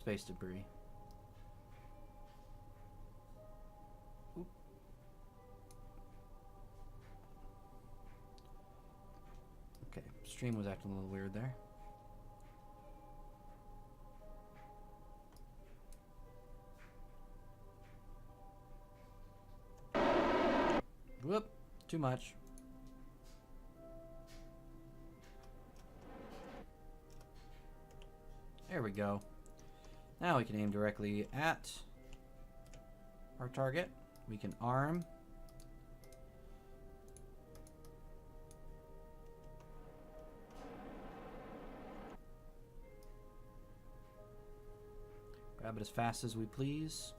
Space debris. Oop. Okay, stream was acting a little weird there. Whoop, too much. There we go. Now we can aim directly at our target. We can arm. Grab it as fast as we please.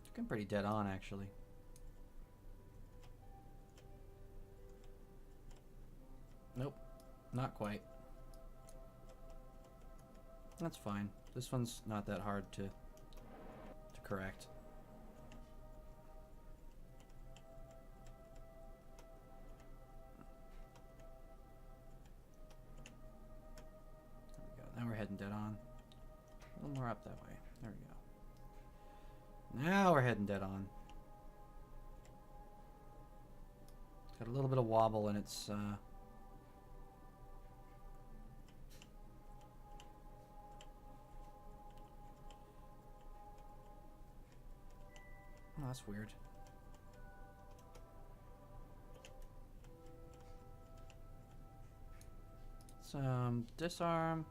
Looking pretty dead on, actually. Nope, not quite. That's fine. This one's not that hard to correct. There we go. Now we're heading dead on. A little more up that way. There we go. Now we're heading dead on. It's got a little bit of wobble in its oh, that's weird. Some disarm.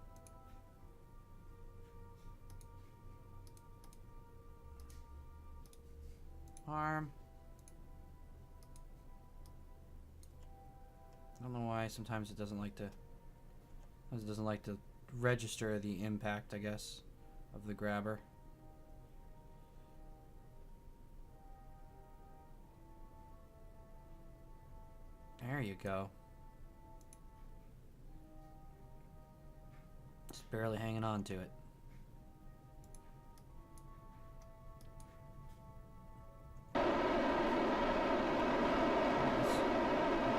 Arm. I don't know why sometimes it doesn't like to register the impact, I guess, of the grabber. There you go. Just barely hanging on to it.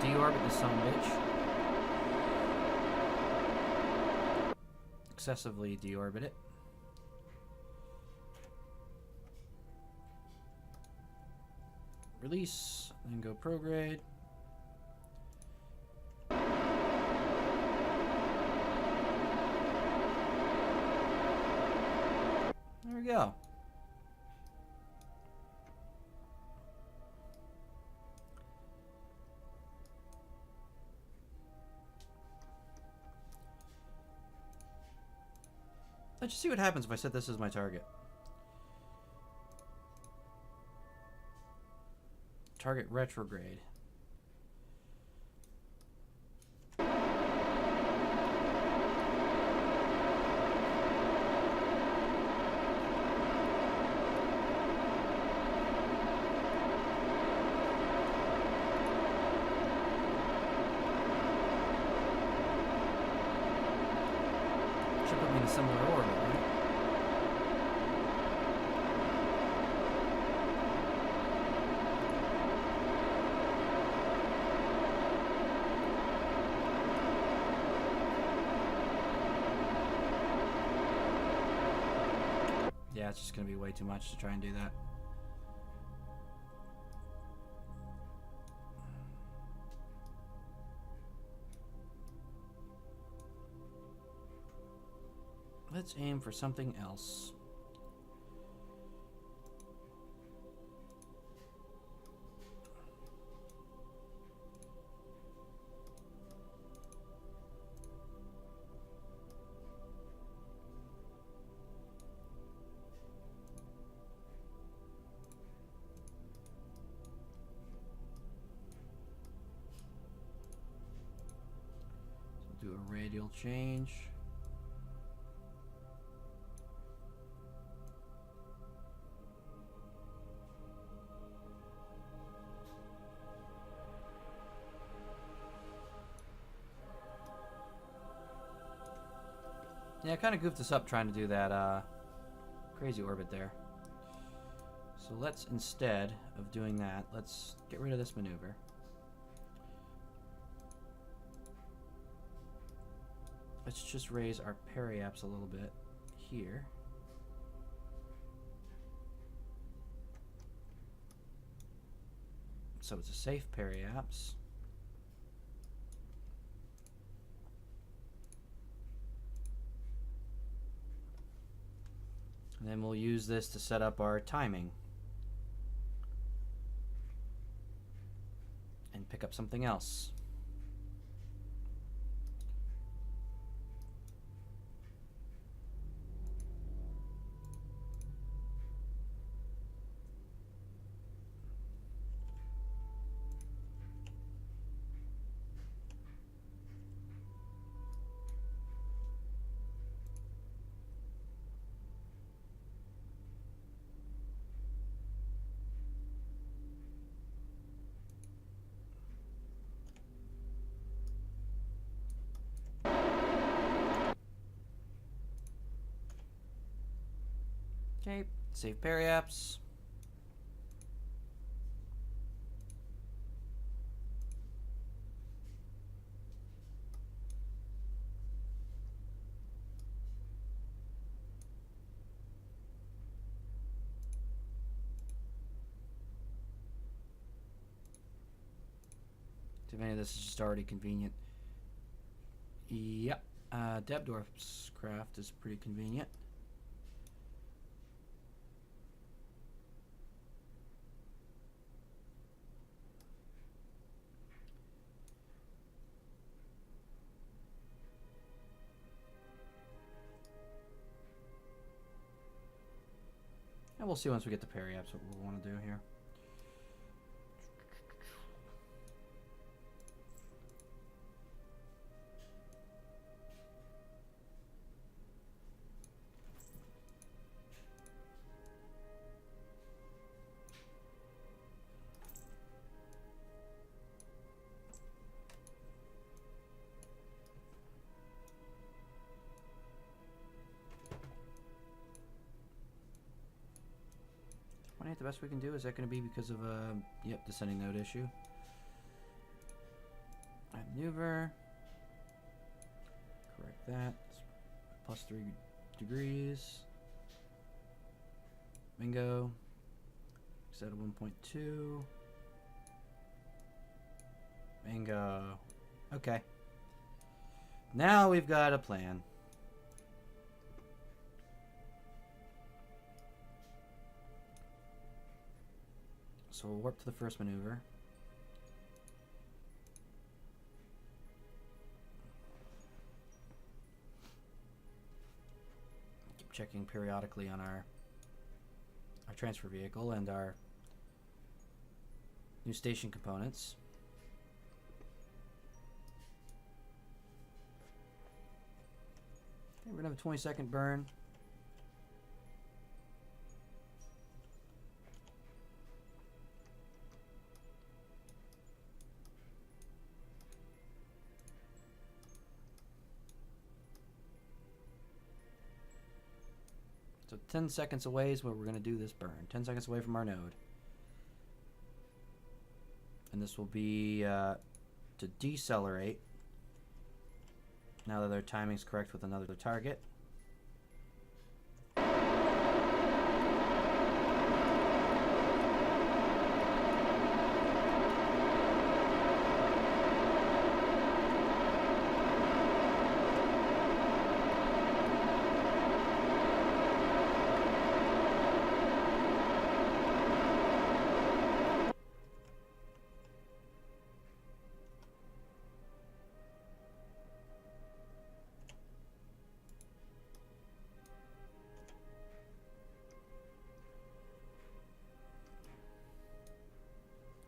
Deorbit this son of a bitch. Excessively deorbit it. Release, then go prograde. There we go. Let's just see what happens if I set this as my target. Target retrograde. Should put me in a similar orbit, right? Yeah, it's just going to be way too much to try and do that. Let's aim for something else. So do a radial change. Yeah, I kind of goofed this up trying to do that crazy orbit there. So let's, instead of doing that, let's get rid of this maneuver. Let's just raise our periaps a little bit here. So it's a safe periaps. And then we'll use this to set up our timing. And pick up something else. Okay, save periaps. If any of this is just already convenient. Yep, Debdorf's craft is pretty convenient. And we'll see once we get the periaps what we'll want to do here. The best we can do. Is that going to be because of a descending node issue? Maneuver. Correct that. Plus 3 degrees. Bingo. Set of 1.2. Bingo. Okay. Now we've got a plan. So we'll warp to the first maneuver. Keep checking periodically on our transfer vehicle and our new station components. Okay, we're gonna have a 20-second burn. So 10 seconds away is where we're going to do this burn. 10 seconds away from our node. And this will be to decelerate. Now that their timing's correct with another target.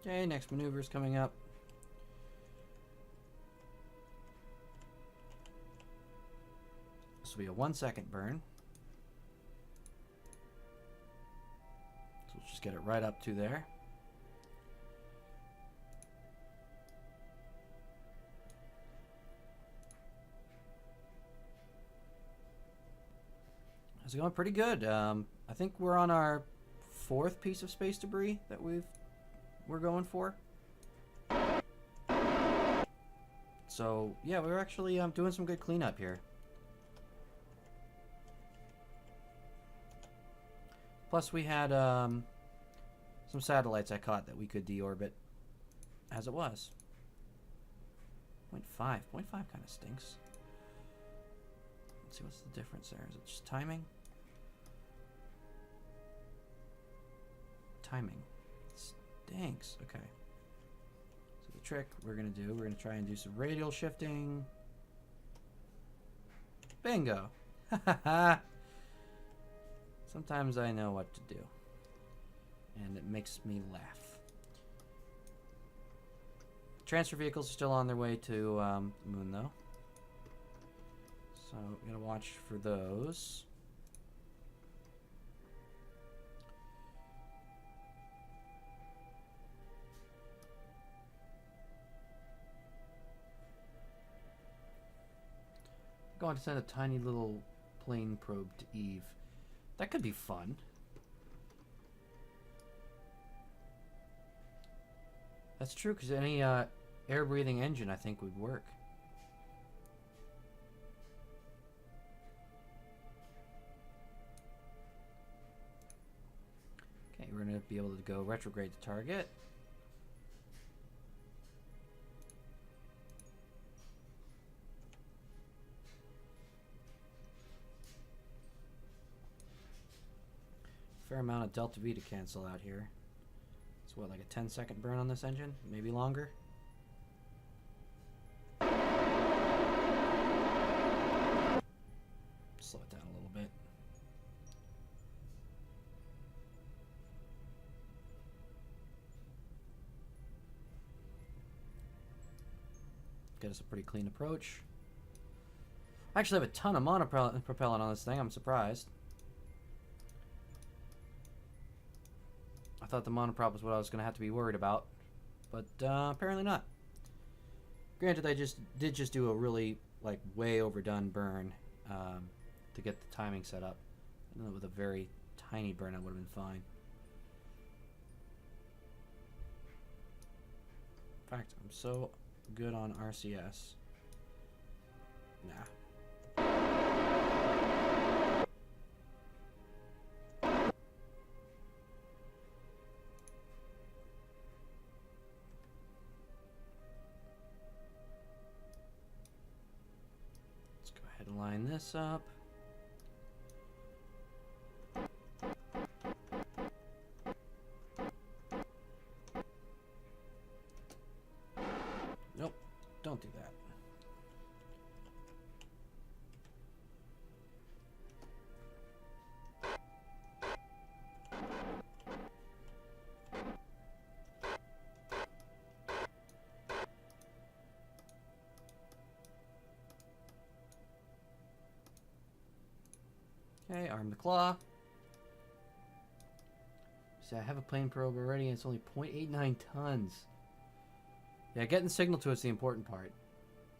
Okay, next maneuver is coming up. This will be a 1-second burn. So let's just get it right up to there. It's going pretty good. I think we're on our fourth piece of space debris that we're going for. So yeah, we're actually doing some good cleanup here. Plus we had some satellites I caught that we could deorbit as it was. 0.5. 0.5 kind of stinks. Let's see, what's the difference there? Is it just timing? Timing. Stinks. Okay. So the trick we're going to try and do some radial shifting. Bingo. Sometimes I know what to do. And it makes me laugh. Transfer vehicles are still on their way to the moon, though. So we gotta watch for those. I'm going to send a tiny little plane probe to Eve. That could be fun. That's true, because any air-breathing engine, I think, would work. Okay, we're going to be able to go retrograde to target. Fair amount of delta V to cancel out here. It's what, like a 10-second burn on this engine? Maybe longer? Slow it down a little bit. Get us a pretty clean approach. I actually have a ton of monopropellant on this thing. I'm surprised. I thought the monoprop was what I was going to have to be worried about, but apparently not. Granted, I did just do a really like way overdone burn to get the timing set up. I know with a very tiny burn, I would have been fine. In fact, I'm so good on RCS. Nah. Line this up. Nope, don't do that. Okay, arm the claw. See, I have a plane probe already, and it's only 0.89 tons. Yeah, getting the signal to it's the important part.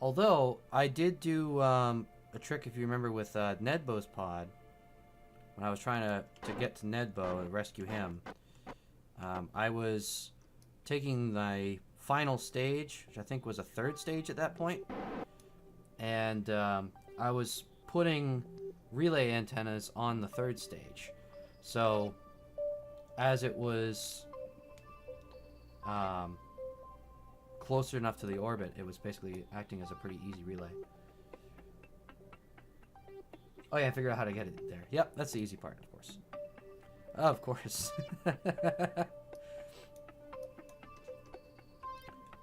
Although, I did do a trick, if you remember, with Nedbo's pod. When I was trying to get to Nedbo and rescue him. I was taking the final stage, which I think was a third stage at that point. And I was putting relay antennas on the third stage. So as it was closer enough to the orbit, it was basically acting as a pretty easy relay. Oh yeah, I figured out how to get it there. Yep, that's the easy part, of course. Of course.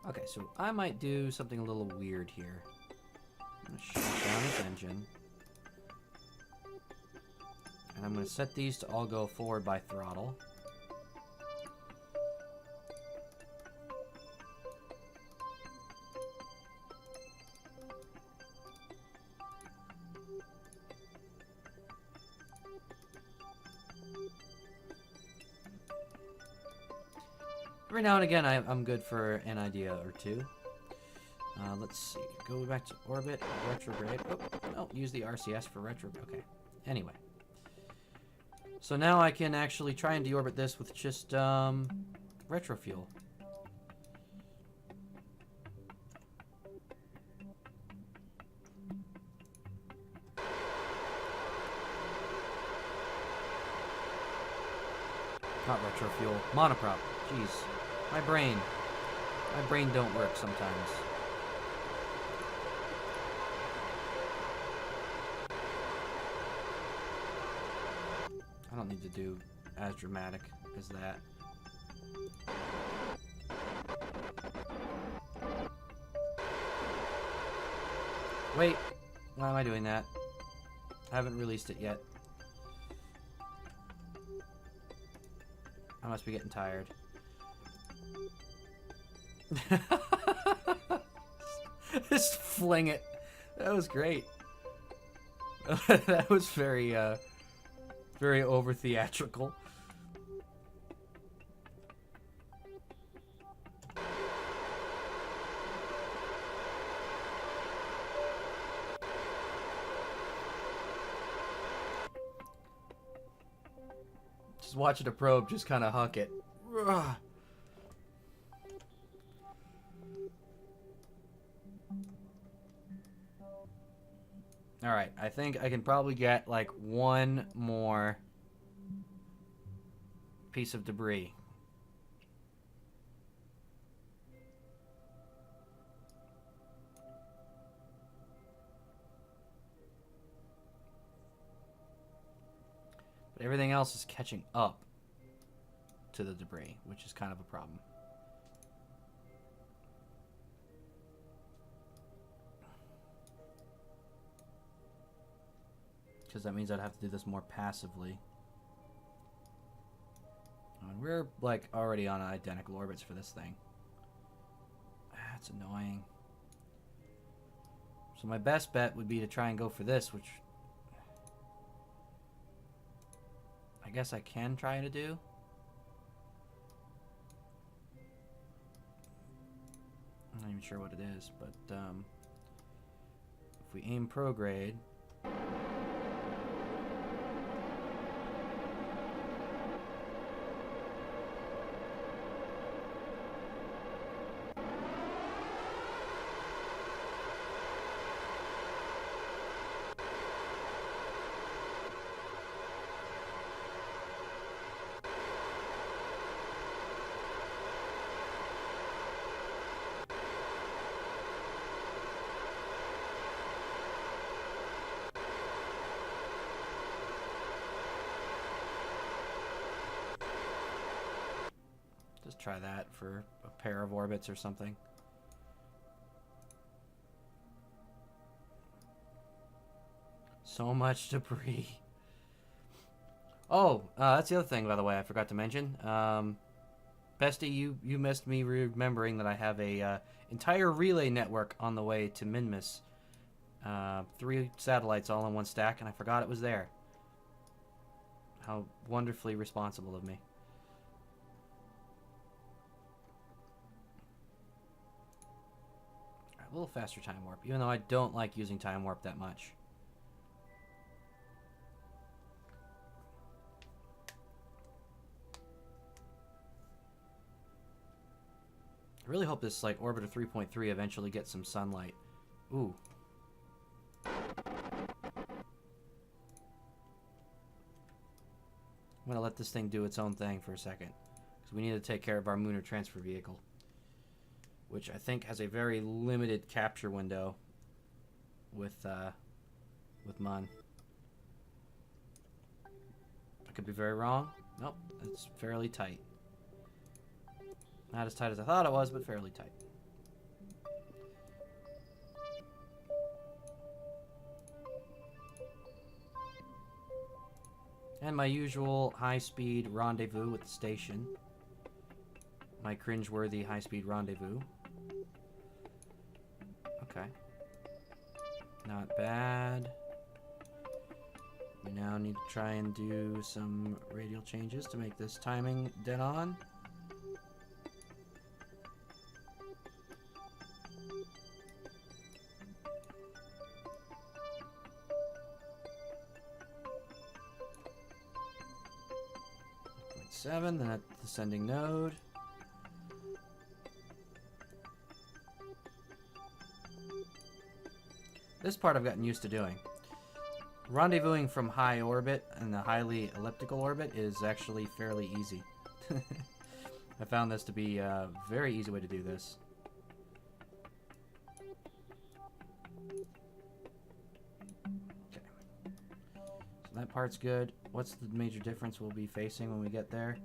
Okay, so I might do something a little weird here. I'm going to shut down this engine. And I'm going to set these to all go forward by throttle. Every now and again, I'm good for an idea or two. Let's see. Go back to orbit, retrograde. Oh, no, use the RCS for retrograde. Okay. Anyway. So now I can actually try and deorbit this with just retro fuel. Not retro fuel, monoprop. Jeez, my brain don't work sometimes. I don't need to do as dramatic as that. Wait, why am I doing that? I haven't released it yet. I must be getting tired. Just fling it. That was great. That was very, very over theatrical. Just watching a probe just kind of huck it. Ugh. Alright, I think I can probably get like one more piece of debris. But everything else is catching up to the debris, which is kind of a problem. Because that means I'd have to do this more passively. And we're like already on identical orbits for this thing. That's annoying. So my best bet would be to try and go for this, which I guess I can try to do. I'm not even sure what it is, but if we aim prograde. Just try that for a pair of orbits or something. So much debris. Oh, that's the other thing, by the way, I forgot to mention. Bestie, you missed me remembering that I have a entire relay network on the way to Minmus. 3 satellites all in one stack, and I forgot it was there. How wonderfully responsible of me. A little faster time warp, even though I don't like using time warp that much. I really hope this like orbiter 3.3 eventually gets some sunlight. Ooh. I'm gonna let this thing do its own thing for a second, because we need to take care of our Lunar Transfer Vehicle, which I think has a very limited capture window with Mun. I could be very wrong. Nope, it's fairly tight. Not as tight as I thought it was, but fairly tight. And my usual high-speed rendezvous with the station. My cringeworthy high-speed rendezvous. Okay. Not bad. We now need to try and do some radial changes to make this timing dead on. 27, then at descending node. This part I've gotten used to doing. Rendezvousing from high orbit and the highly elliptical orbit is actually fairly easy. I found this to be a very easy way to do this. Okay. So that part's good. What's the major difference we'll be facing when we get there?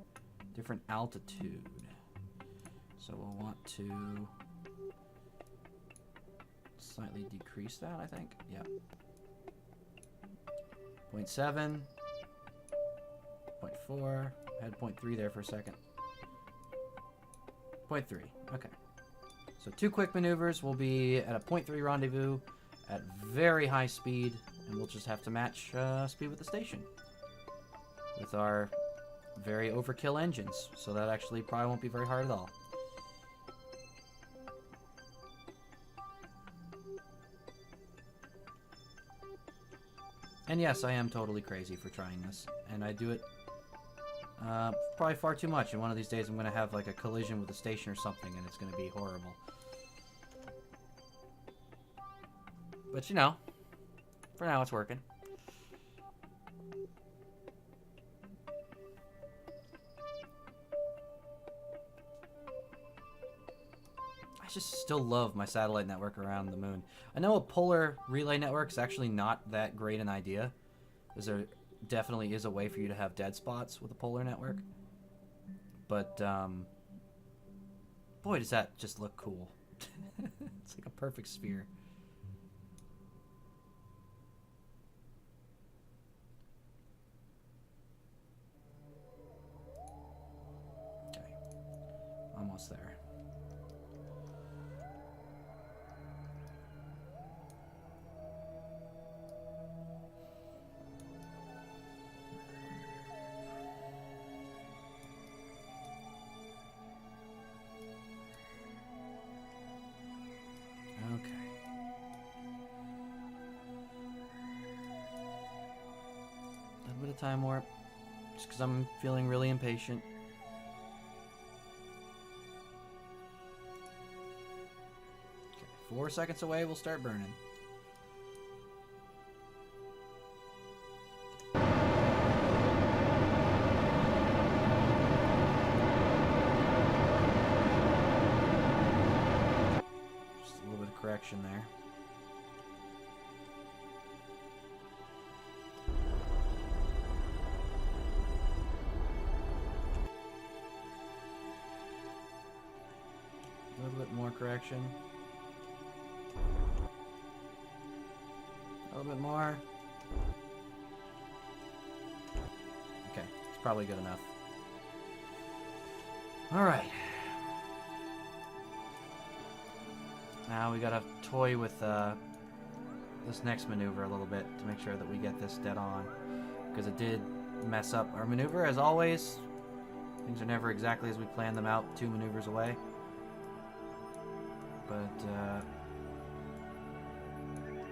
Different altitude. So we'll want to slightly decrease that, I think. Yep. 0.7. 0.4. I had 0.3 there for a second. 0.3. Okay. So 2 quick maneuvers will be at a 0.3 rendezvous at very high speed, and we'll just have to match speed with the station with our very overkill engines. So that actually probably won't be very hard at all. And yes, I am totally crazy for trying this, and I do it probably far too much. And one of these days I'm going to have like a collision with the station or something, and it's going to be horrible. But you know, for now it's working. I just still love my satellite network around the moon. I know a polar relay network is actually not that great an idea, because there definitely is a way for you to have dead spots with a polar network. But, boy, does that just look cool. It's like a perfect sphere. Okay. Almost there. Time warp, just because I'm feeling really impatient. Okay, 4 seconds away, we'll start burning. Just a little bit of correction there. A little bit more correction. A little bit more. Okay, it's probably good enough. Alright. Now we gotta toy with this next maneuver a little bit to make sure that we get this dead on. Because it did mess up our maneuver, as always. Things are never exactly as we planned them out 2 maneuvers away. But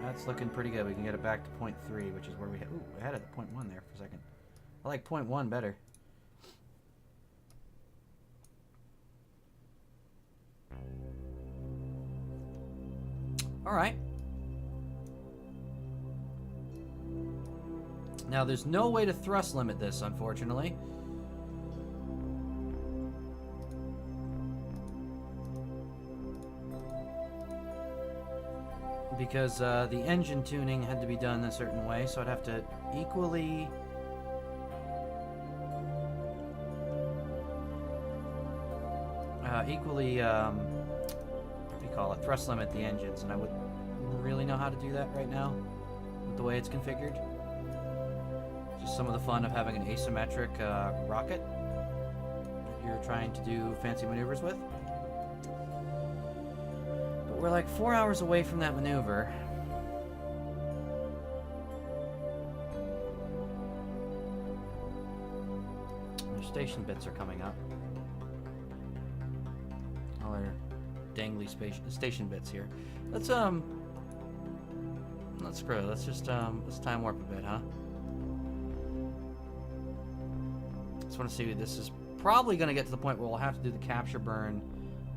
that's looking pretty good. We can get it back to 0.3, which is where we had. Ooh, I had it at 0.1 there for a second. I like 0.1 better. All right. Now, there's no way to thrust limit this, unfortunately. Because the engine tuning had to be done a certain way, so I'd have to equally what do you call it, thrust limit the engines, and I wouldn't really know how to do that right now with the way it's configured. Just some of the fun of having an asymmetric rocket that you're trying to do fancy maneuvers with. We're like 4 hours away from that maneuver. Our station bits are coming up. All our dangly station bits here. Let's screw it. Let's just let's time warp a bit, huh? As just want to see, this is probably going to get to the point where we'll have to do the capture burn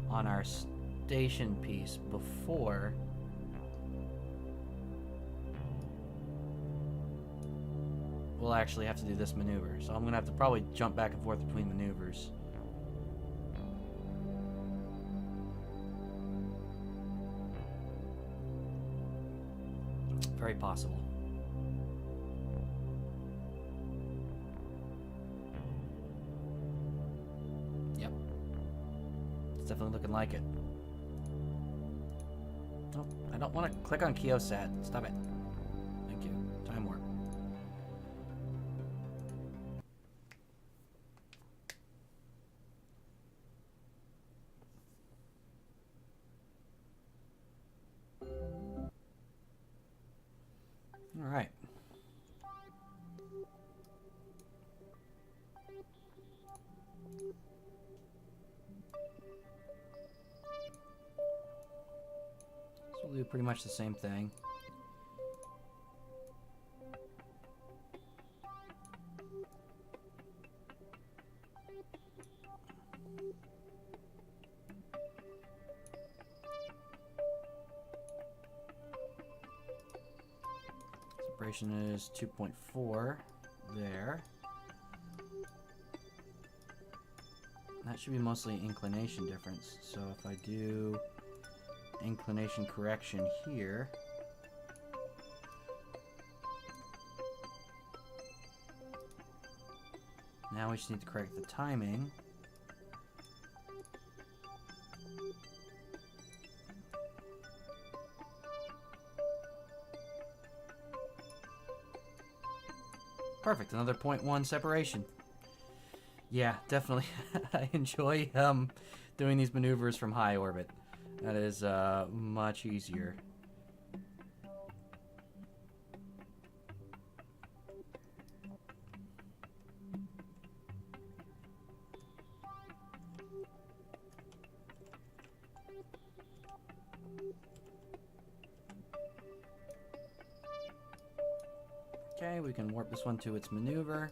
on our station piece before we'll actually have to do this maneuver. So I'm going to have to probably jump back and forth between maneuvers. Very possible. Yep. It's definitely looking like it. Oh, I don't want to click on Keosat. Stop it. Thank you. Time warp. All right. So we'll do pretty much the same thing. Separation is 2.4 there. That should be mostly inclination difference. So if I do inclination correction here, now we just need to correct the timing. Perfect, another 0.1 separation. Yeah, definitely. I enjoy doing these maneuvers from high orbit. That is much easier. Okay, we can warp this one to its maneuver.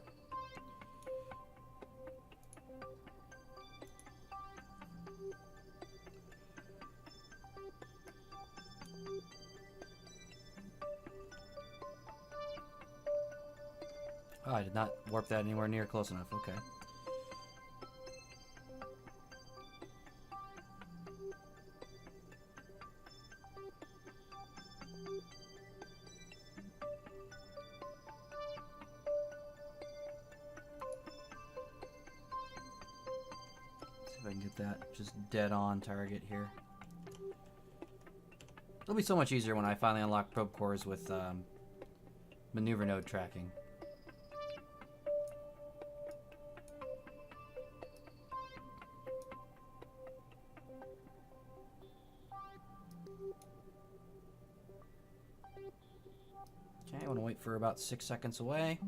Oh, I did not warp that anywhere near close enough. Okay. See if I can get that just dead on target here. It'll be so much easier when I finally unlock probe cores with maneuver node tracking. Okay, I want to wait for about 6 seconds away.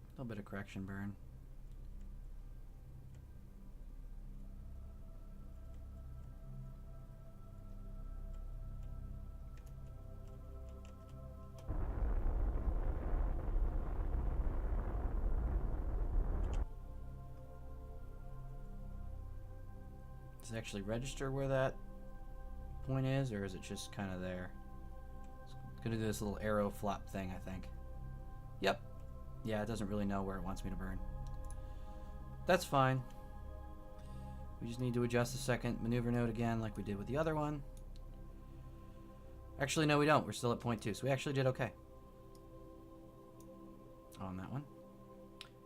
A little bit of correction burn. Does it actually register where that point is, or is it just kind of there? It's gonna do this little arrow flop thing, I think. Yep. Yeah, it doesn't really know where it wants me to burn. That's fine. We just need to adjust the second maneuver node again like we did with the other one. Actually, no, we don't. We're still at 0.2, so we actually did okay on that one.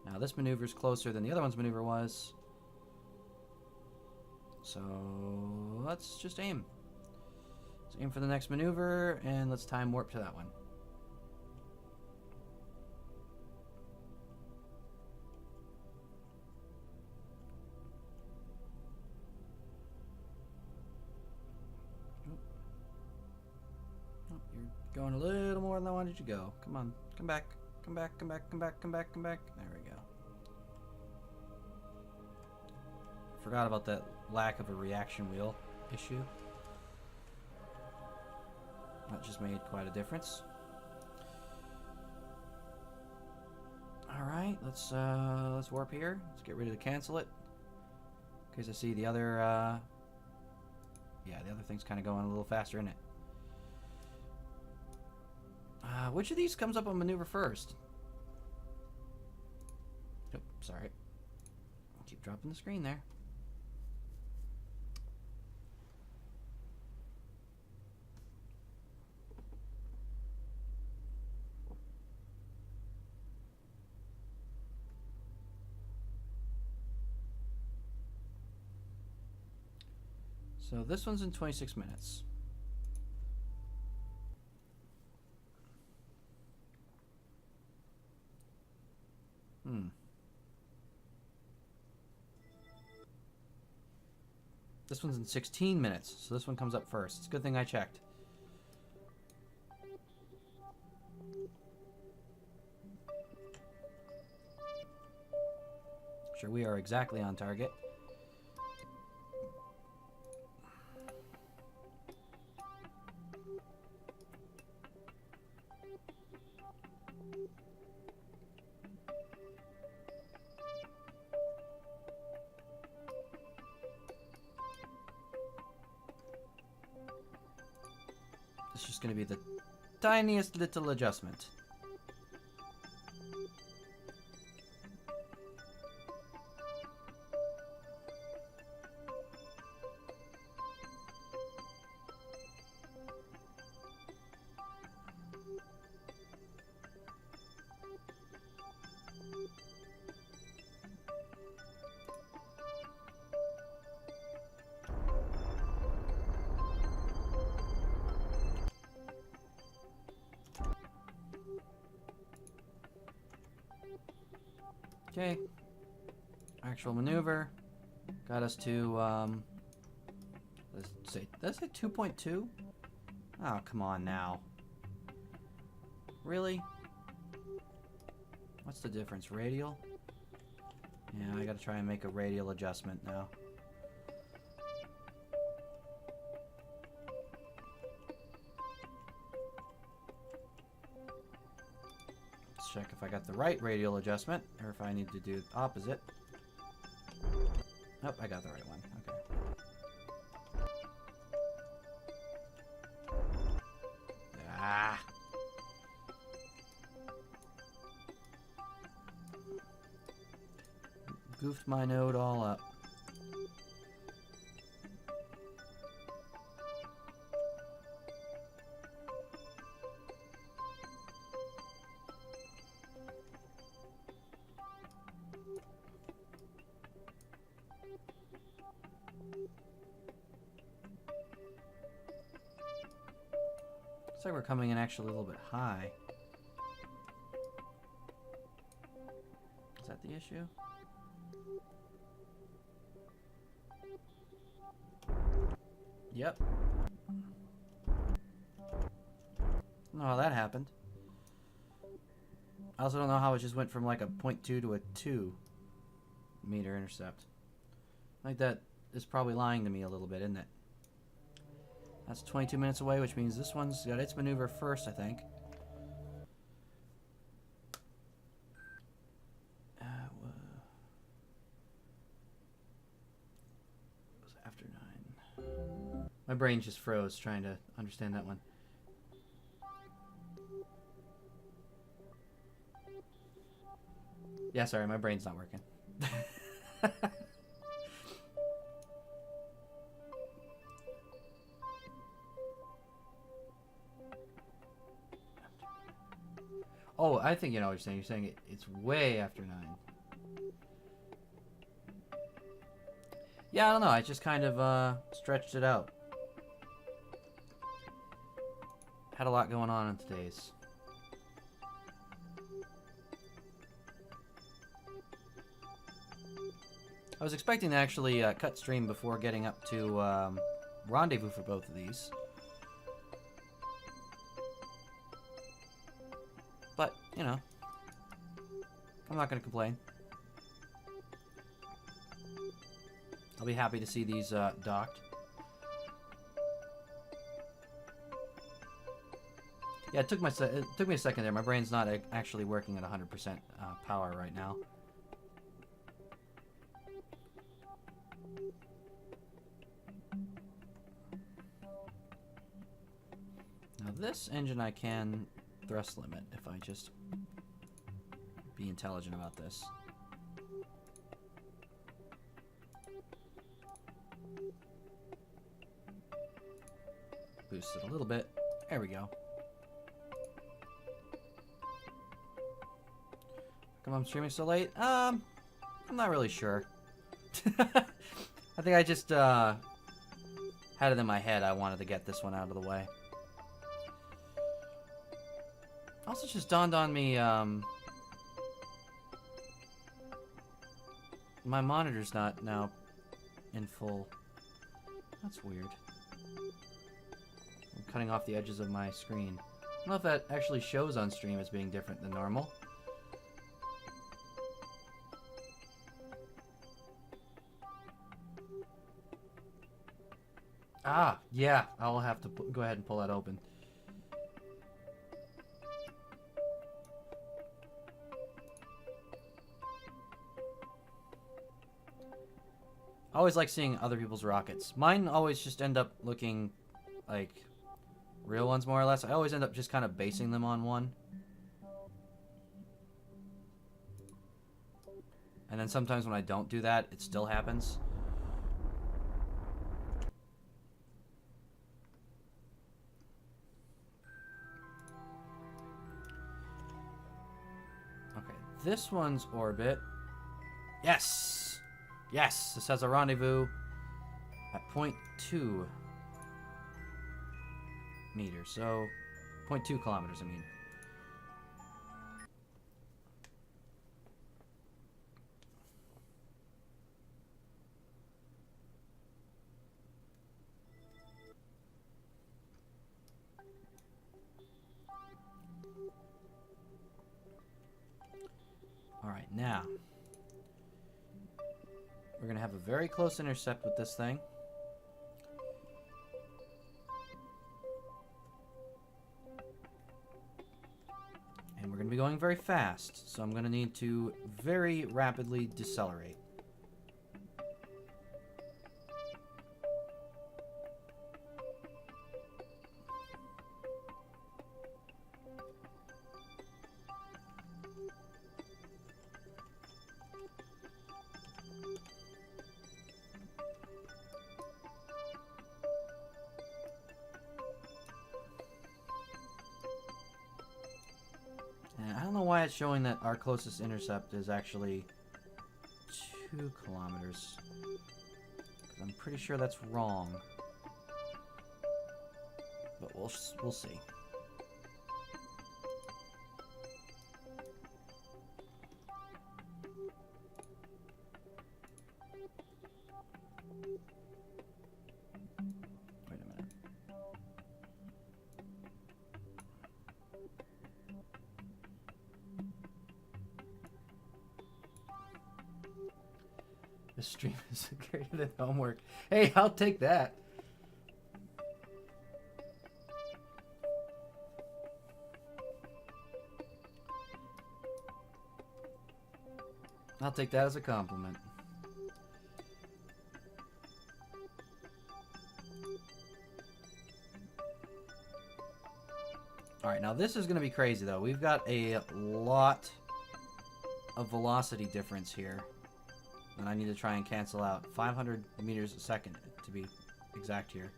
Now this maneuver is closer than the other one's maneuver was. So let's just aim. Let's aim for the next maneuver, and let's time warp to that one. Oh, you're You're going a little more than I wanted you to go. Come on. Come back. Come back, come back, come back, come back, come back. There we go. Forgot about that lack of a reaction wheel issue. That just made quite a difference. Alright, let's warp here. Let's get ready to cancel it. Because I see the other yeah, the other thing's kind of going a little faster, isn't it? Which of these comes up on maneuver first? Oh, sorry. Keep dropping the screen there. So this one's in 26 minutes. This one's in 16 minutes, so this one comes up first. It's a good thing I checked. Sure, we are exactly on target. It's just going to be the tiniest little adjustment. Okay, actual maneuver got us to, let's say 2.2? Oh, come on now. Really? What's the difference? Radial? Yeah, I gotta try and make a radial adjustment now. Check if I got the right radial adjustment, or if I need to do the opposite. Nope, I got the right one. Okay. Ah! Goofed my node all up. Looks like we're coming in actually a little bit high. Is that the issue? Yep. I don't know how that happened. I also don't know how it just went from like a 0.2 to a 2 meter intercept. I think that is probably lying to me a little bit, isn't it? That's 22 minutes away, which means this one's got its maneuver first, I think. It was after 9. My brain just froze trying to understand that one. Yeah, sorry, my brain's not working. Oh, I think you know what you're saying. You're saying it's way after 9. Yeah, I don't know. I just kind of stretched it out. Had a lot going on in today's. I was expecting to actually cut stream before getting up to rendezvous for both of these. you know, I'm not going to complain. I'll be happy to see these docked. Yeah, it took me a second there. My brain's not actually working at 100% power right now. Now this engine I can thrust limit if I just be intelligent about this. Boost it a little bit. There we go. Come on, I'm streaming so late? I'm not really sure. I think I just had it in my head I wanted to get this one out of the way. Also just dawned on me, my monitor's not now in full. That's weird. I'm cutting off the edges of my screen. I don't know if that actually shows on stream as being different than normal. Ah, yeah, I'll have to go ahead and pull that open. I always like seeing other people's rockets. Mine always just end up looking like real ones, more or less. I always end up just kind of basing them on one. And then sometimes when I don't do that, it still happens. Okay, this one's orbit. Yes! Yes, this has a rendezvous at 0.2 meters, so 0.2 kilometers, I mean. All right, now we're going to have a very close intercept with this thing. And we're going to be going very fast, so I'm going to need to very rapidly decelerate. It's showing that our closest intercept is actually 2 kilometers. I'm pretty sure that's wrong, but we'll see. Wait a minute. This stream is greater than homework. Hey, I'll take that. I'll take that as a compliment. Alright, now this is going to be crazy though. We've got a lot of velocity difference here. And I need to try and cancel out 500 meters a second to be exact here.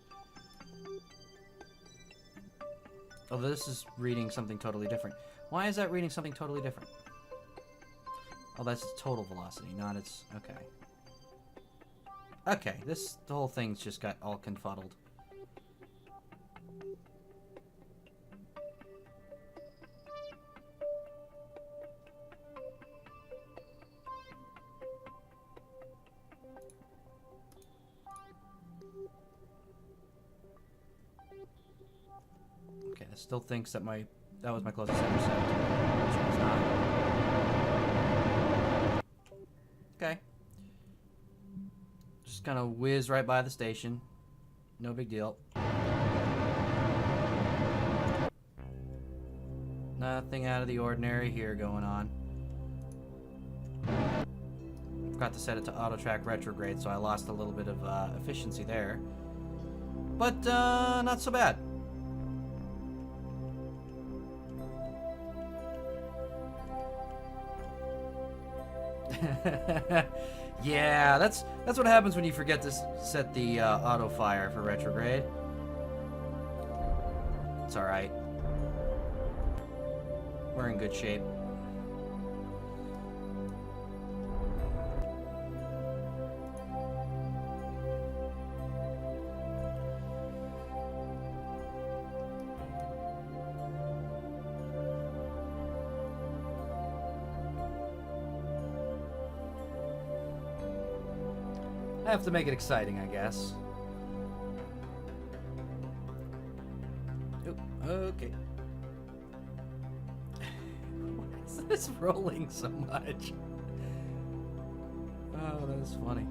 Oh, this is reading something totally different. Why is that reading something totally different? Oh, that's total velocity, not its... Okay. Okay, the whole thing's just got all confuddled. Okay, this still thinks that that was my closest intercept. Okay. Just kind of whiz right by the station. No big deal. Nothing out of the ordinary here going on. Forgot to set it to auto track retrograde, so I lost a little bit of efficiency there. But not so bad. Yeah, that's what happens when you forget to set the auto fire for retrograde. It's all right. We're in good shape. I have to make it exciting, I guess. Oh, okay. Why is this rolling so much? Oh, that is funny.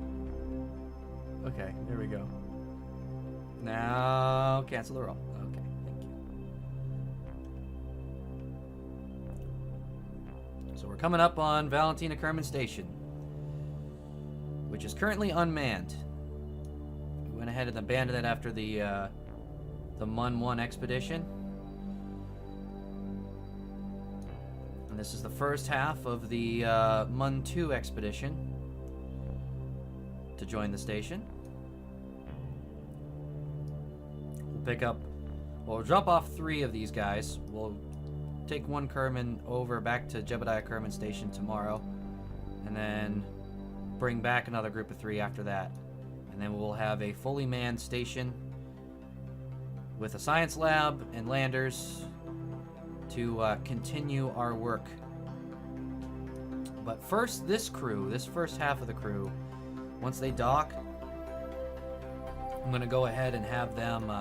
Okay, there we go. Now, cancel the roll. Okay, thank you. So we're coming up on Valentina Kerman Station, which is currently unmanned. We went ahead and abandoned it after the MUN 1 expedition. And this is the first half of the MUN 2 expedition to join the station. We'll drop off 3 of these guys. We'll take 1 Kerman over back to Jebediah Kerman Station tomorrow, and then bring back another group of 3 after that. And then we'll have a fully manned station with a science lab and landers to continue our work. But first, this first half of the crew, once they dock, I'm going to go ahead and have them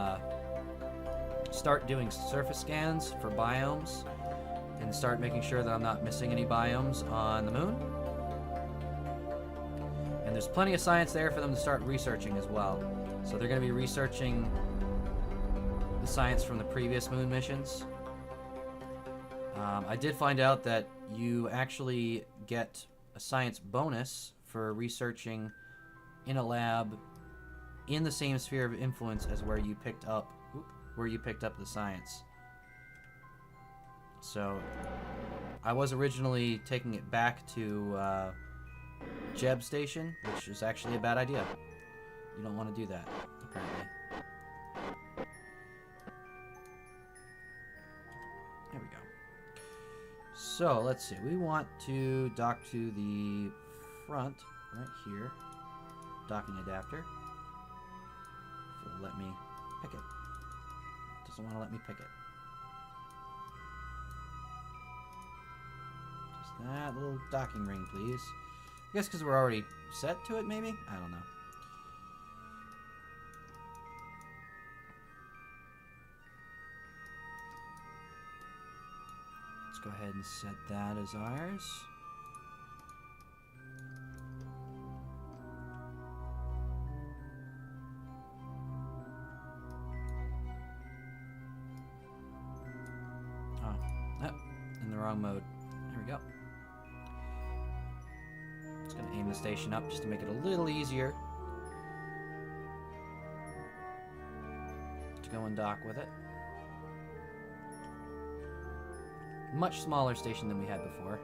start doing surface scans for biomes and start making sure that I'm not missing any biomes on the moon. And there's plenty of science there for them to start researching as well. So they're going to be researching the science from the previous moon missions. I did find out that you actually get a science bonus for researching in a lab in the same sphere of influence as where you picked up the science. So I was originally taking it back to Jeb Station, which is actually a bad idea. You don't want to do that, apparently. There we go. So, let's see. We want to dock to the front, right here. Docking adapter. If it'll let me pick it. Doesn't want to let me pick it. Just that little docking ring, please. I guess because we're already set to it, maybe? I don't know. Let's go ahead and set that as ours. Oh, in the wrong mode. There we go. Just gonna aim the station up just to make it a little easier to go and dock with it. Much smaller station than we had before.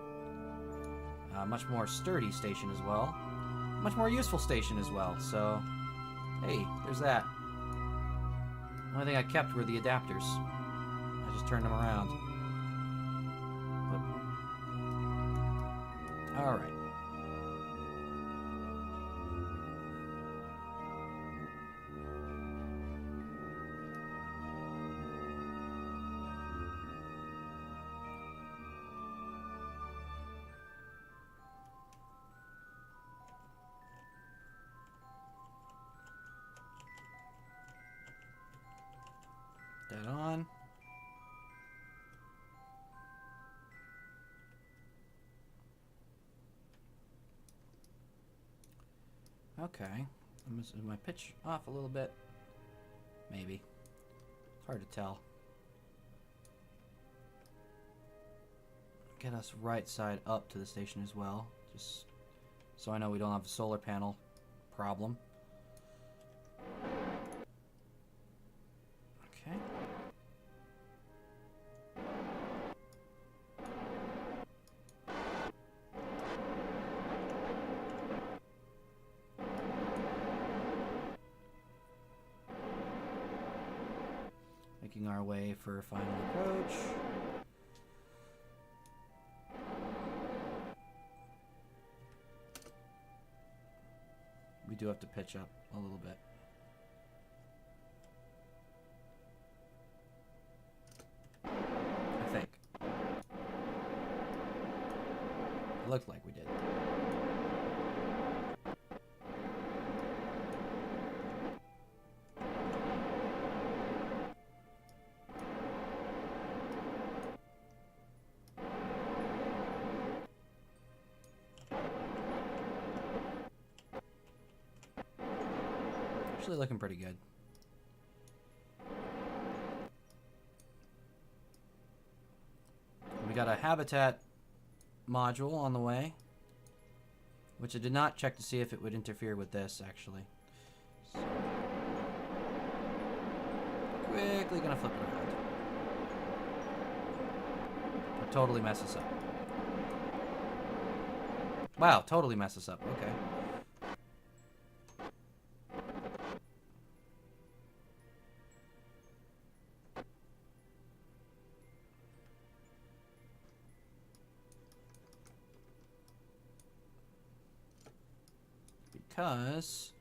Much more sturdy station as well. Much more useful station as well. So, hey, there's that. The only thing I kept were the adapters. I just turned them around. All right. Dead on. Okay. Is my pitch off a little bit? Maybe. It's hard to tell. Get us right side up to the station as well. Just so I know we don't have a solar panel problem. Okay. Making our way for a final approach. We do have to pitch up a little bit. I think. It looked like we did. Actually looking pretty good. We got a habitat module on the way, which I did not check to see if it would interfere with this, actually. So, quickly gonna flip it around. It'll totally mess us up. Wow, totally mess us up. Okay. Because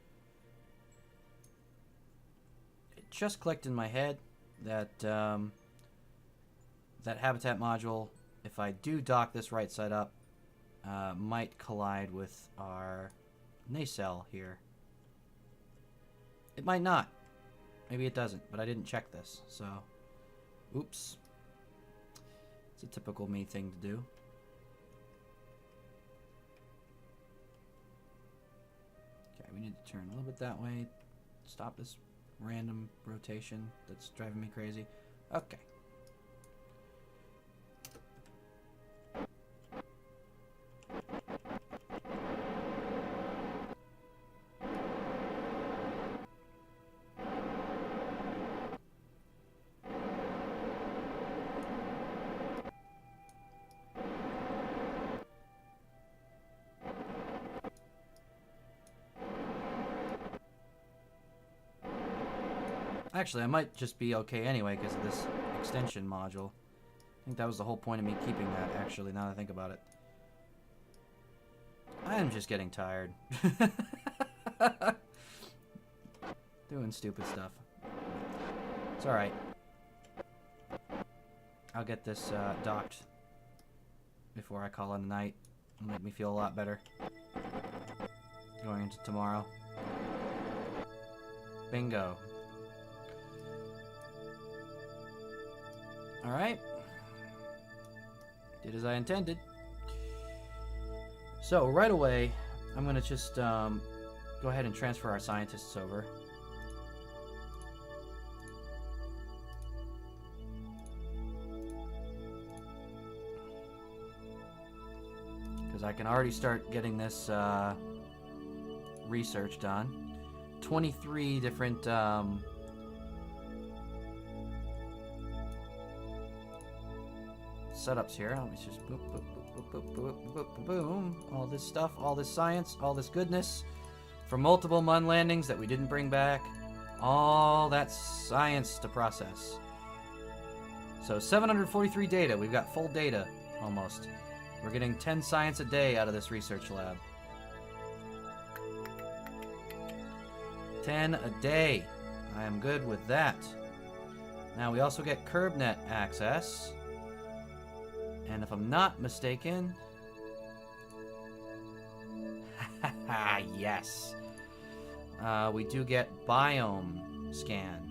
it just clicked in my head that that habitat module, if I do dock this right side up, might collide with our nacelle here. It might not. Maybe it doesn't, but I didn't check this, so oops. It's a typical me thing to do. We need to turn a little bit that way. Stop this random rotation that's driving me crazy. Okay. Actually, I might just be okay anyway because of this extension module. I think that was the whole point of me keeping that, actually, now that I think about it. I am just getting tired. Doing stupid stuff. It's alright. I'll get this docked before I call it a night. It'll make me feel a lot better going into tomorrow. Bingo. Alright. Did as I intended. So, right away, I'm going to just go ahead and transfer our scientists over. Because I can already start getting this research done. 23 different setups here. Let me just boop, boop, boop, boop, boop, boop, boop, boom. All this stuff, all this science, all this goodness from multiple Mun landings that we didn't bring back. All that science to process. So 743 data. We've got full data almost. We're getting 10 science a day out of this research lab. 10 a day. I am good with that. Now we also get CurbNet access. And if I'm not mistaken... yes. We do get biome scan.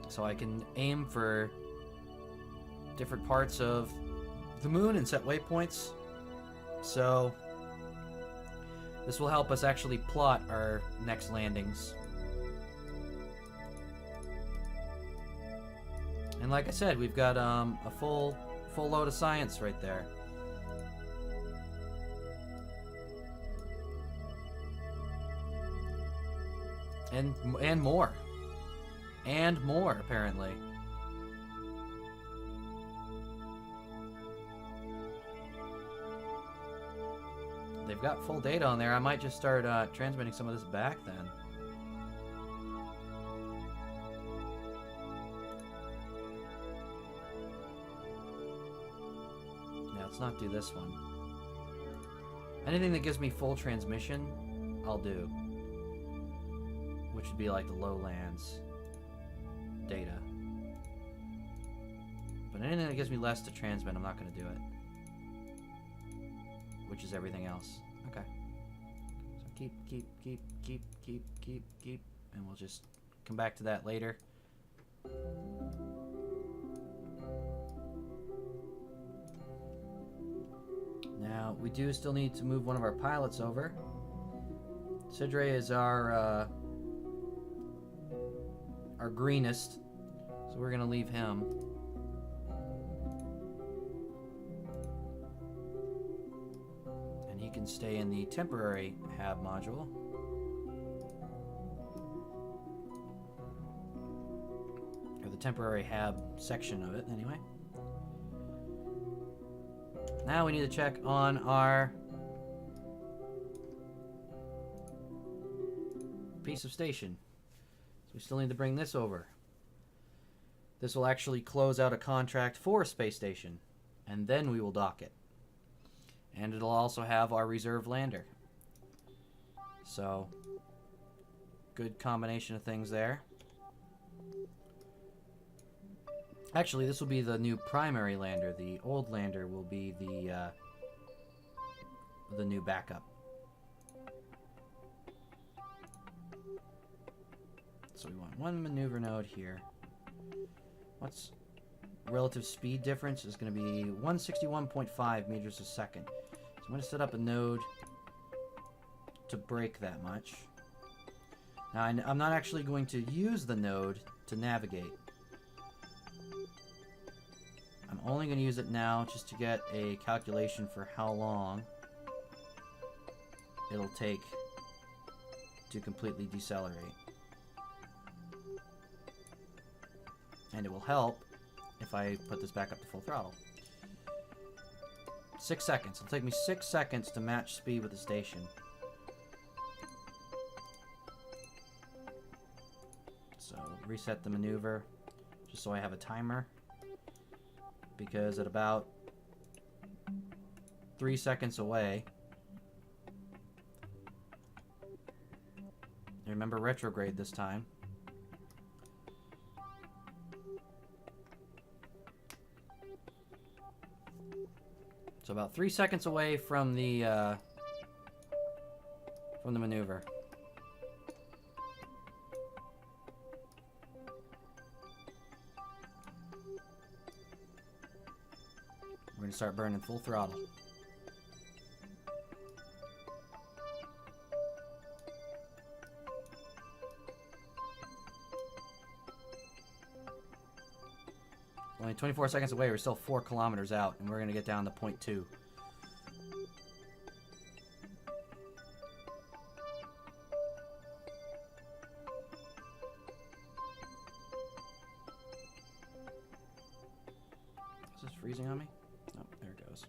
So I can aim for different parts of the moon and set waypoints. So this will help us actually plot our next landings. And like I said, we've got a full load of science right there. And more. And more, apparently. They've got full data on there. I might just start transmitting some of this back then. Yeah, let's not do this one. Anything that gives me full transmission, I'll do. Which would be like the lowlands data. But anything that gives me less to transmit, I'm not going to do it. Which is everything else. Okay. So keep. And we'll just come back to that later. Now, we do still need to move one of our pilots over. Sidre is our greenest, so we're gonna leave him. And he can stay in the temporary hab module. Or the temporary hab section of it, anyway. Now we need to check on our piece of station. We still need to bring this over. This will actually close out a contract for a space station, and then we will dock it. And it'll also have our reserve lander. So, good combination of things there. Actually, this will be the new primary lander. The old lander will be the new backup. So we want one maneuver node here. What's relative speed difference is going to be 161.5 meters a second. So I'm going to set up a node to break that much. Now I'm not actually going to use the node to navigate. I'm only going to use it now just to get a calculation for how long it'll take to completely decelerate. And it will help if I put this back up to full throttle. 6 seconds. It'll take me 6 seconds to match speed with the station. So reset the maneuver just so I have a timer. Because at about 3 seconds away, remember retrograde this time. So about 3 seconds away from the maneuver. We're going to start burning full throttle. Only 24 seconds away, we're still 4 kilometers out, and we're going to get down to 0.2. Is this freezing on me? Oh, there it goes.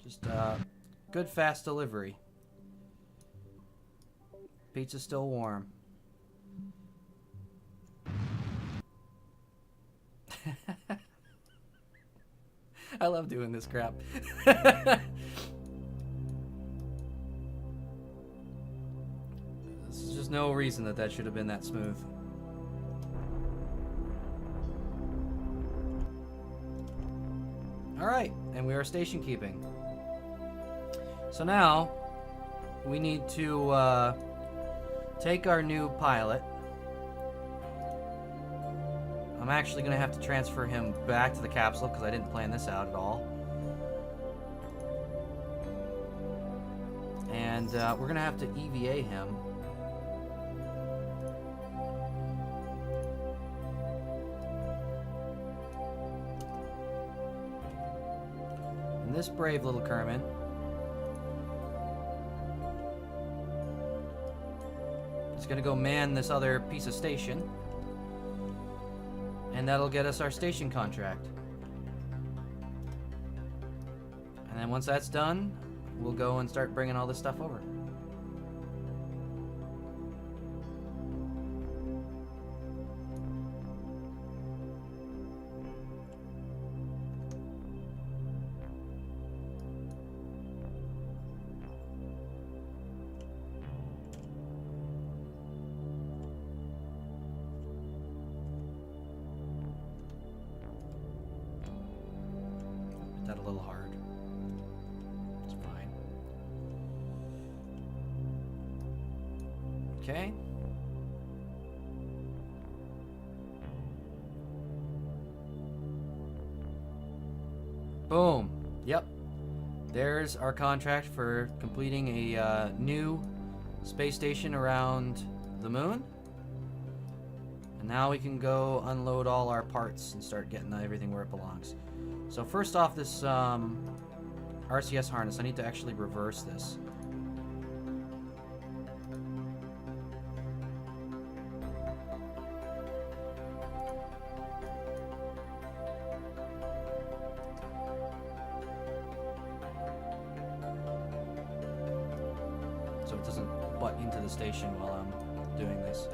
Just good fast delivery. Pizza's still warm. I love doing this crap. There's just no reason that should have been that smooth. Alright, and we are station keeping. So now, we need to take our new pilot. I'm actually going to have to transfer him back to the capsule because I didn't plan this out at all. And we're going to have to EVA him. And this brave little Kerman is going to go man this other piece of station. And that'll get us our station contract. And then once that's done, we'll go and start bringing all this stuff over. That a little hard. It's fine. Okay. Boom. Yep. There's our contract for completing a new space station around the moon. And now we can go unload all our parts and start getting everything where it belongs. So first off, this RCS harness, I need to actually reverse this. So it doesn't butt into the station while I'm doing this.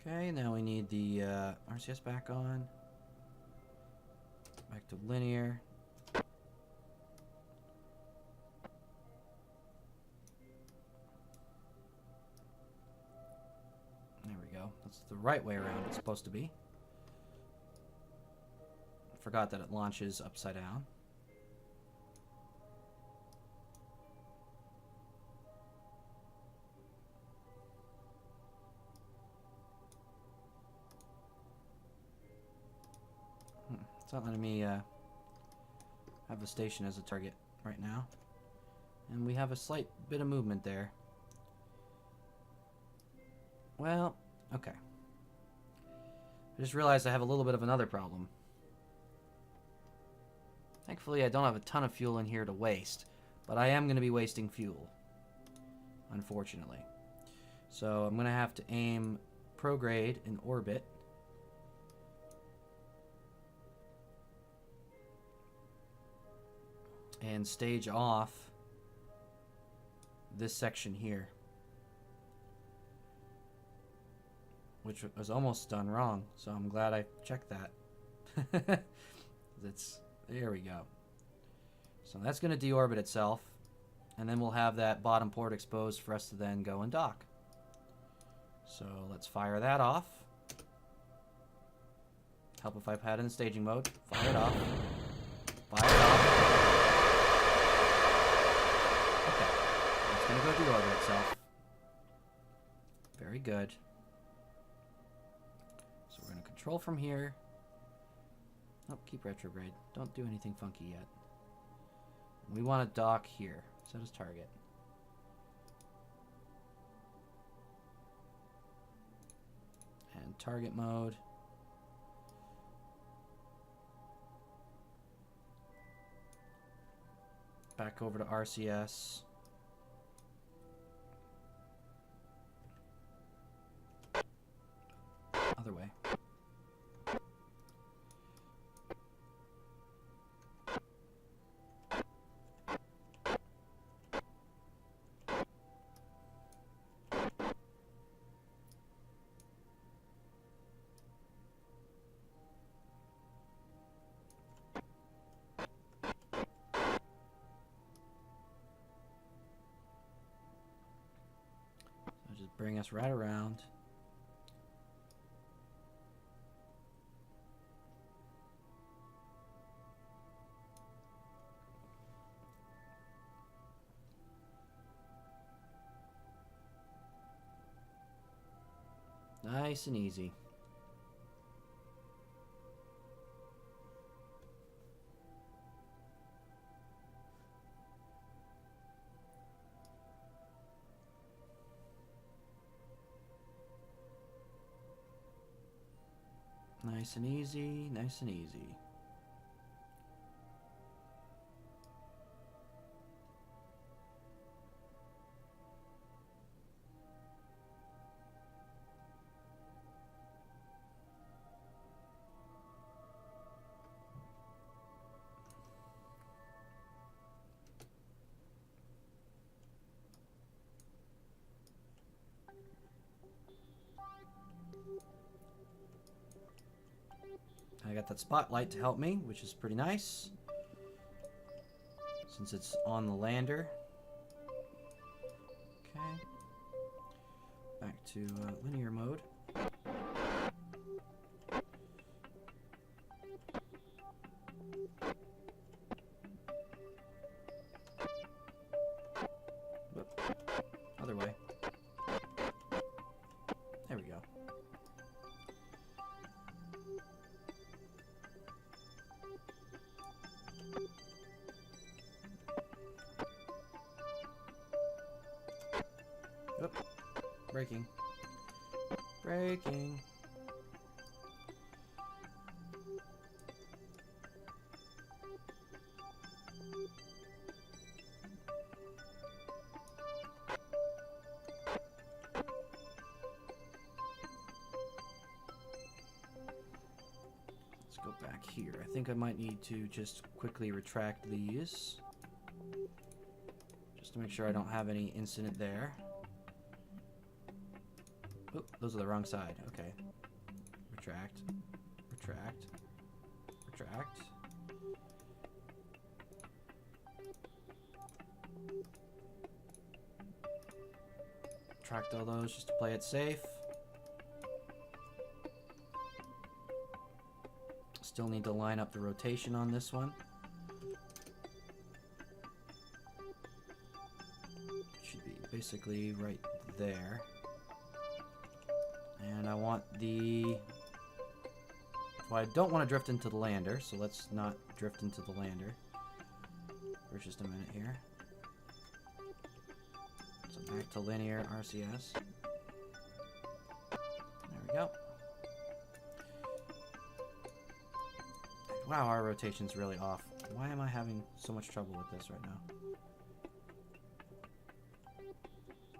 Okay, now we need the RCS back on. Back to linear. There we go. That's the right way around it's supposed to be. Forgot that it launches upside down. It's not letting me have the station as a target right now. And we have a slight bit of movement there. Well, okay. I just realized I have a little bit of another problem. Thankfully, I don't have a ton of fuel in here to waste, but I am going to be wasting fuel, unfortunately. So I'm going to have to aim prograde in orbit. And stage off this section here, which was almost done wrong, so I'm glad I checked that. There we go. So that's going to deorbit itself, and then we'll have that bottom port exposed for us to then go and dock. So let's fire that off. Help if I've had it in staging mode. Fire it off. Fire it off. It's going to go deorbit itself. Very good. So we're going to control from here. Nope, keep retrograde. Don't do anything funky yet. We want to dock here. Set as target. And target mode. Back over to RCS. Other way. bring us right around. Nice and easy. Nice and easy, nice and easy. I got that spotlight to help me, which is pretty nice, since it's on the lander. Okay. Back to linear mode. Whoop. Other way. There we go. Oop. Braking. Braking. Let's go back here. I think I might need to just quickly retract these, just to make sure I don't have any incident there. Oh, those are the wrong side. Okay. Retract. Retract. Retract. Retract all those just to play it safe. Still need to line up the rotation on this one. Should be basically right there. And I want the... Well, I don't want to drift into the lander, so let's not drift into the lander for just a minute here. So back to linear RCS. There we go. Wow, our rotation's really off. Why am I having so much trouble with this right now?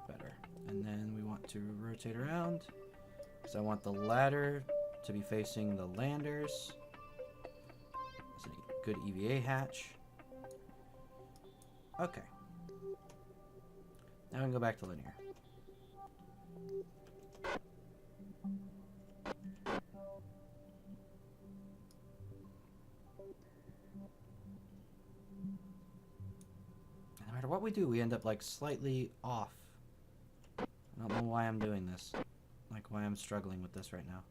Better. And then we want to rotate around. So I want the ladder to be facing the landers. That's a good EVA hatch. Okay. Now we can go back to linear. No matter what we do, we end up like slightly off. I don't know why I'm doing this. Like why I'm struggling with this right now.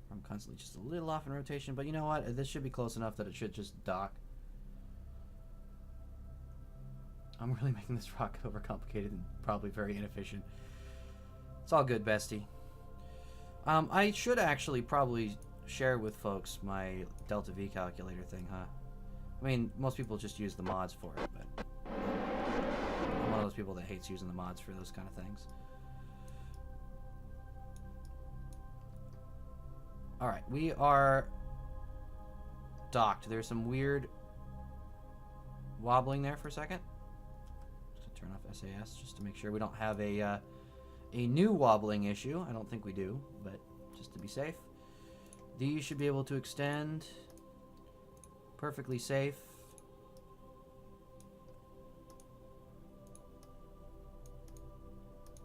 I'm constantly just a little off in rotation, but you know what? This should be close enough that it should just dock. I'm really making this rocket overcomplicated and probably very inefficient. It's all good, bestie. I should actually probably share with folks my Delta V calculator thing, huh? I mean, most people just use the mods for it, but I'm one of those people that hates using the mods for those kind of things. Alright, we are docked. There's some weird wobbling there for a second. Just turn off SAS just to make sure we don't have a new wobbling issue. I don't think we do, but just to be safe. These should be able to extend perfectly safe.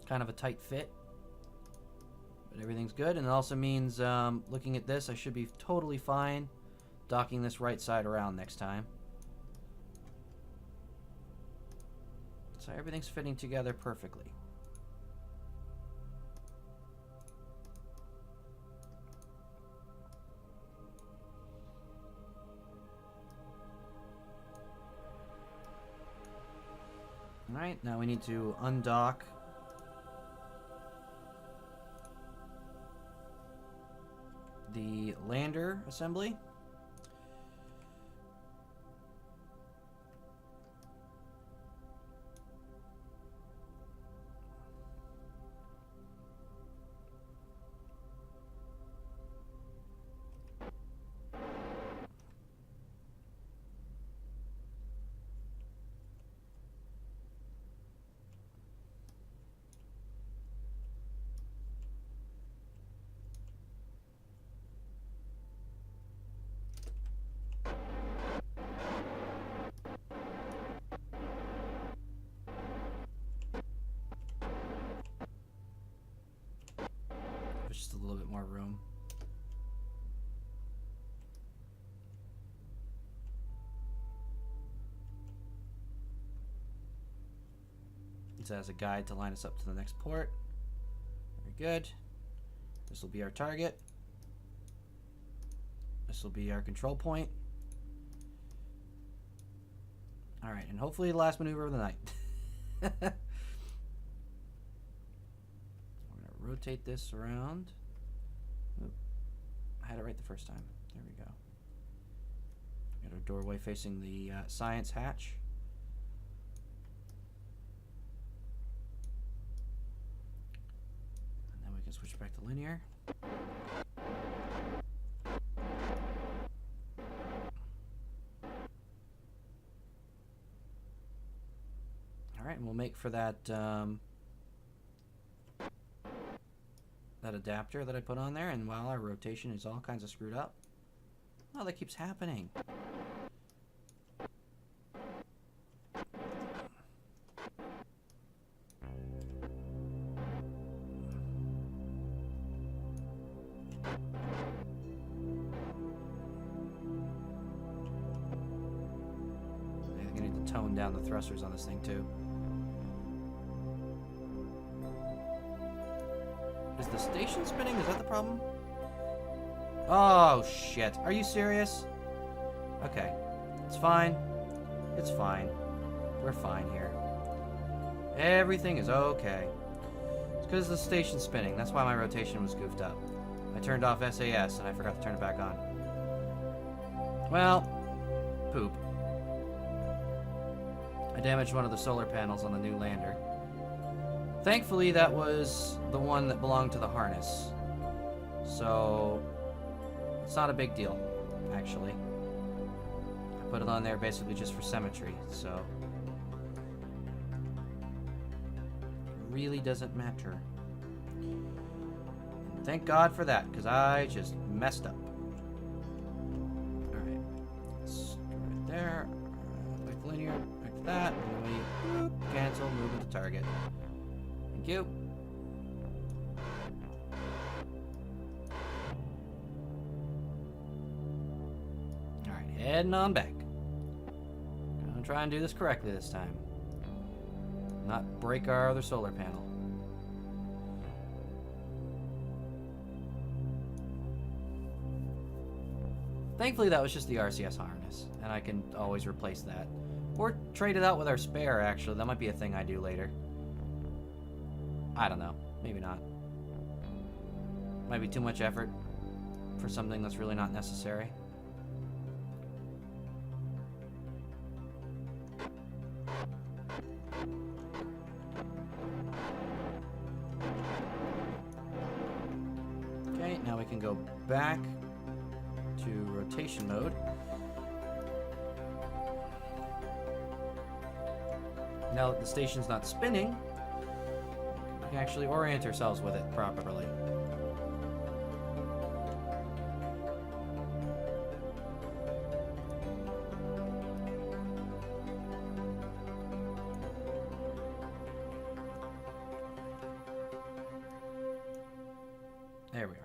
Kind of a tight fit, but everything's good. And it also means looking at this, I should be totally fine docking this right side around next time. So everything's fitting together perfectly. Alright, now we need to undock the lander assembly. Just a little bit more room. It has a guide to line us up to the next port. Very good. This will be our target. This will be our control point. Alright, and hopefully the last maneuver of the night. We're going to rotate this around. Oop. I had it right the first time. There we go. Got our doorway facing the science hatch. And then we can switch back to linear. Alright, and we'll make for that that adapter that I put on there, and while our rotation is all kinds of screwed up. Oh, that keeps happening. I think I need to tone down the thrusters on this thing too. Is the station spinning? Is that the problem? Oh, shit. Are you serious? Okay. It's fine. It's fine. We're fine here. Everything is okay. It's because the station's spinning. That's why my rotation was goofed up. I turned off SAS and I forgot to turn it back on. Well, poop. I damaged one of the solar panels on the new lander. Thankfully, that was the one that belonged to the harness. So, it's not a big deal, actually. I put it on there basically just for symmetry, so... it really doesn't matter. And thank God for that, because I just messed up. Alright. Right there. Back to linear. Back to that. And then we boop, cancel, move with the target. Thank you. Alright, heading on back. Gonna try and do this correctly this time. Not break our other solar panel. Thankfully that was just the RCS harness, and I can always replace that. Or trade it out with our spare, actually. That might be a thing I do later. I don't know. Maybe not. Might be too much effort for something that's really not necessary. Okay, now we can go back to rotation mode. Now that the station's not spinning, we can actually orient ourselves with it properly. There we are.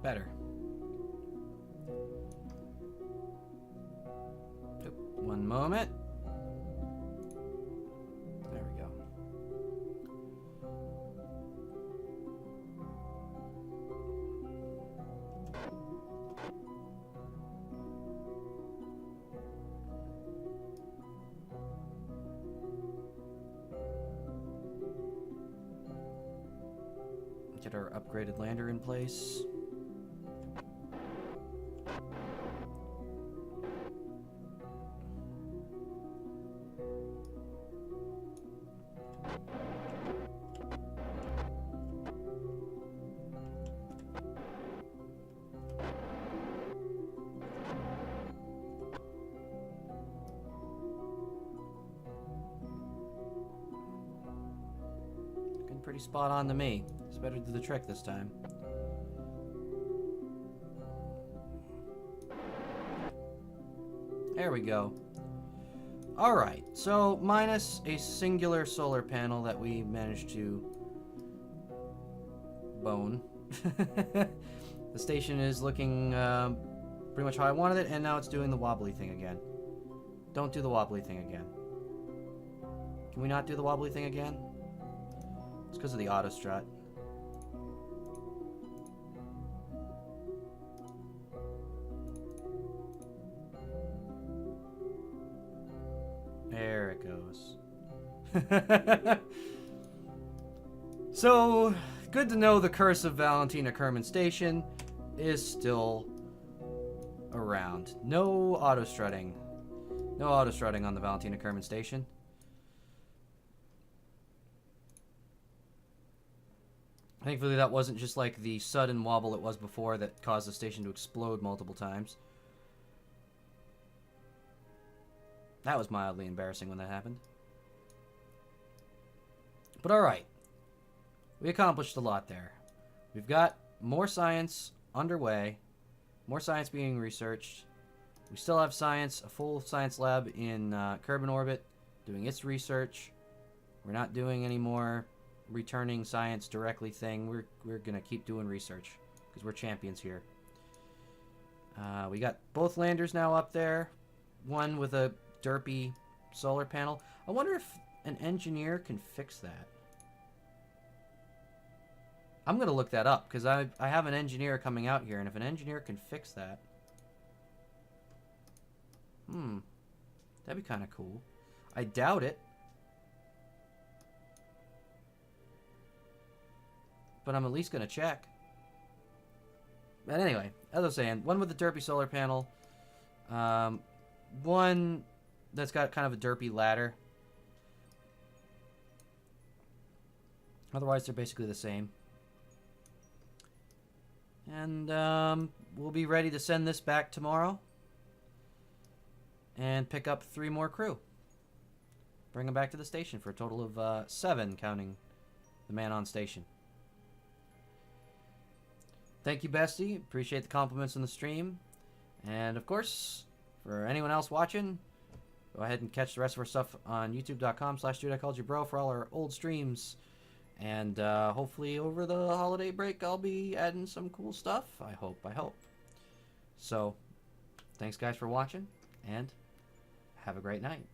Better. Oop, one moment. There we go. Get our upgraded lander in place. Looking pretty spot on to me. It's better to do the trick this time. There we go. Alright, so minus a singular solar panel that we managed to bone. The station is looking pretty much how I wanted it, and now it's doing the wobbly thing again. Don't do the wobbly thing again. Can we not do the wobbly thing again? It's because of the auto strut. There it goes. So, good to know the curse of Valentina Kerman Station is still around. No auto strutting. No auto strutting on the Valentina Kerman Station. Thankfully, that wasn't just like the sudden wobble it was before that caused the station to explode multiple times. That was mildly embarrassing when that happened. But alright. We accomplished a lot there. We've got more science underway. More science being researched. We still have science, a full science lab in Kerbin orbit doing its research. We're not doing any more returning science directly thing. We're going to keep doing research because we're champions here. We got both landers now up there. One with a derpy solar panel. I wonder if an engineer can fix that. I'm going to look that up because I have an engineer coming out here, and if an engineer can fix that, that'd be kind of cool. I doubt it, but I'm at least going to check. But anyway, as I was saying, one with a derpy solar panel, one that's got kind of a derpy ladder. Otherwise, they're basically the same. And we'll be ready to send this back tomorrow and pick up 3 more crew. Bring them back to the station for a total of 7, counting the man on station. Thank you, Bestie. Appreciate the compliments on the stream. And, of course, for anyone else watching, go ahead and catch the rest of our stuff on youtube.com/dudeICalledYouBro for all our old streams. And hopefully over the holiday break, I'll be adding some cool stuff. I hope. So, thanks, guys, for watching, and have a great night.